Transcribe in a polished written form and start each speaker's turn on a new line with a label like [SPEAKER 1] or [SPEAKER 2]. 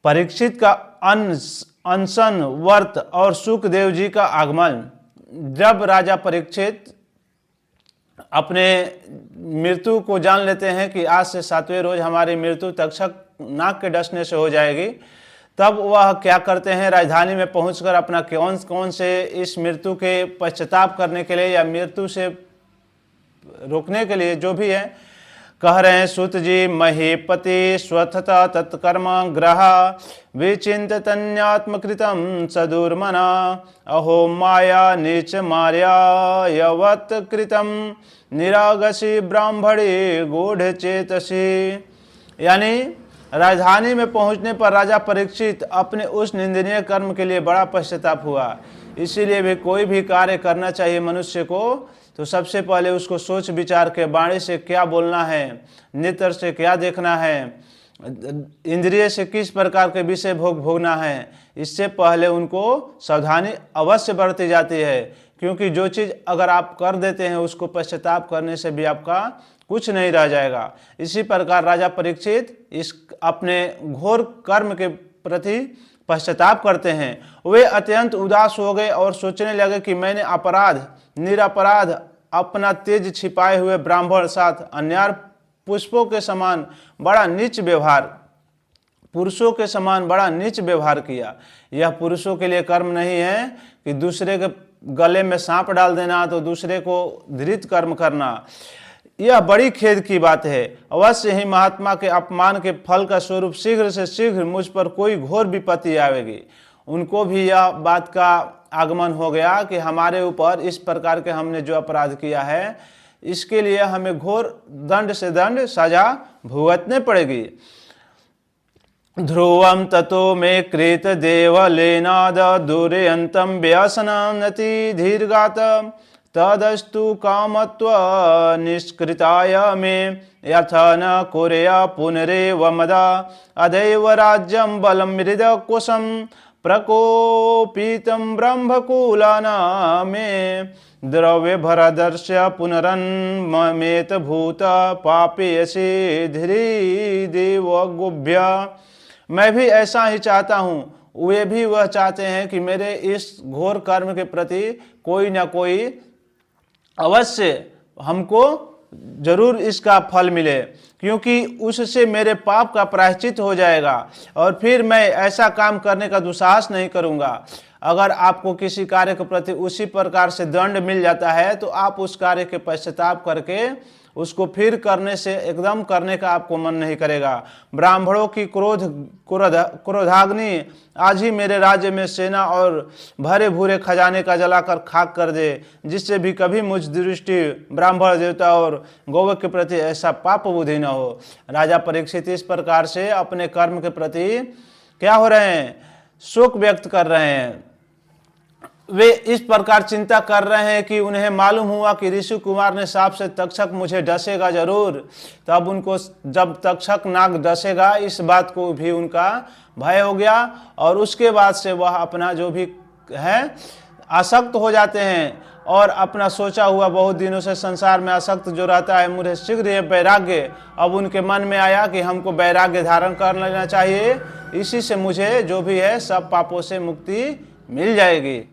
[SPEAKER 1] परीक्षित का अनशन व्रत और सुखदेव जी का आगमन। जब राजा परीक्षित अपने मृत्यु को जान लेते हैं कि आज से 7वें रोज हमारी मृत्यु तक्षक नाग के डसने से हो जाएगी, तब वह क्या करते हैं, राजधानी में पहुंचकर अपना कौन से इस मृत्यु के पश्चाताप करने के लिए या मृत्यु से रोकने के लिए जो भी है कह रहे हैं, सुत जी महीपति स्वथता तत्कर्म ग्रह विचिंतन्यात्मकृतम सदुर्मना अहो माया नीच मार्या यवत कृतम निरागसी ब्राह्मणी गूढ़ चेतसी। यानी राजधानी में पहुंचने पर राजा परीक्षित अपने उस निंदनीय कर्म के लिए बड़ा पश्चाताप हुआ। इसीलिए भी कोई भी कार्य करना चाहिए मनुष्य को तो सबसे पहले उसको सोच विचार के वाणी से क्या बोलना है, नेत्र से क्या देखना है, इंद्रिय से किस प्रकार के विषय भोगना है, इससे पहले उनको सावधानी अवश्य बरती जाती है। क्योंकि जो चीज़ अगर आप कर देते हैं उसको पश्चाताप करने से भी आपका कुछ नहीं रह जाएगा। इसी प्रकार राजा परीक्षित इस अपने घोर कर्म के प्रति पश्चाताप करते हैं। वे अत्यंत उदास हो गए और सोचने लगे कि मैंने निरपराध अपना तेज छिपाए हुए ब्राह्मण साथ अन्यार पुष्पों के समान बड़ा नीच व्यवहार, पुरुषों के समान बड़ा नीच व्यवहार किया। यह पुरुषों के लिए कर्म नहीं है कि दूसरे के गले में सांप डाल देना तो दूसरे को धृत कर्म करना। यह बड़ी खेद की बात है। अवश्य ही महात्मा के अपमान के फल का स्वरूप शीघ्र से शीघ्र मुझ पर कोई घोर विपत्ति आवेगी। उनको भी यह बात का आगमन हो गया कि हमारे ऊपर इस प्रकार के हमने जो अपराध किया है इसके लिए हमें घोर दंड से दंड सजा भुगतने पड़ेगी। ध्रुवम ततो में कृत देवलेनाद दुर्यंतम व्यसनम नति धीर्गात तदस्तु कामत्व निष्कृताय में यथ न कुर्या पुनरेव मदा अदैव राज्यम बलम मृद कुशम प्रकोपितम ब्रह्मकूलाना में द्रव्य भरदर्श्य पुनरन्मेत भूत पापेयसी धीरी देव गुभ्य। मैं भी ऐसा ही चाहता हूँ, वे भी वह चाहते हैं कि मेरे इस घोर कर्म के प्रति कोई ना कोई अवश्य हमको जरूर इसका फल मिले, क्योंकि उससे मेरे पाप का प्रायश्चित हो जाएगा और फिर मैं ऐसा काम करने का दुस्साहस नहीं करूंगा। अगर आपको किसी कार्य के प्रति उसी प्रकार से दंड मिल जाता है तो आप उस कार्य के पश्चाताप करके उसको फिर करने से एकदम करने का आपको मन नहीं करेगा। ब्राह्मणों की क्रोधाग्नि आज ही मेरे राज्य में सेना और भरे भूरे खजाने का जलाकर खाक कर दे, जिससे भी कभी मुझ दृष्टि ब्राह्मण देवता और गौ के प्रति ऐसा पाप बुद्धि न हो। राजा परीक्षित इस प्रकार से अपने कर्म के प्रति क्या हो रहे हैं, शोक व्यक्त कर रहे हैं। वे इस प्रकार चिंता कर रहे हैं कि उन्हें मालूम हुआ कि ऋषि कुमार ने साप से तक्षक मुझे डसेगा जरूर। तब उनको जब तक्षक नाग डसेगा इस बात को भी उनका भय हो गया और उसके बाद से वह अपना जो भी है आसक्त हो जाते हैं और अपना सोचा हुआ बहुत दिनों से संसार में आसक्त जो रहता है मुझे शीघ्र ये वैराग्य, अब उनके मन में आया कि हमको वैराग्य धारण कर लेना चाहिए, इसी से मुझे जो भी है सब पापों से मुक्ति मिल जाएगी।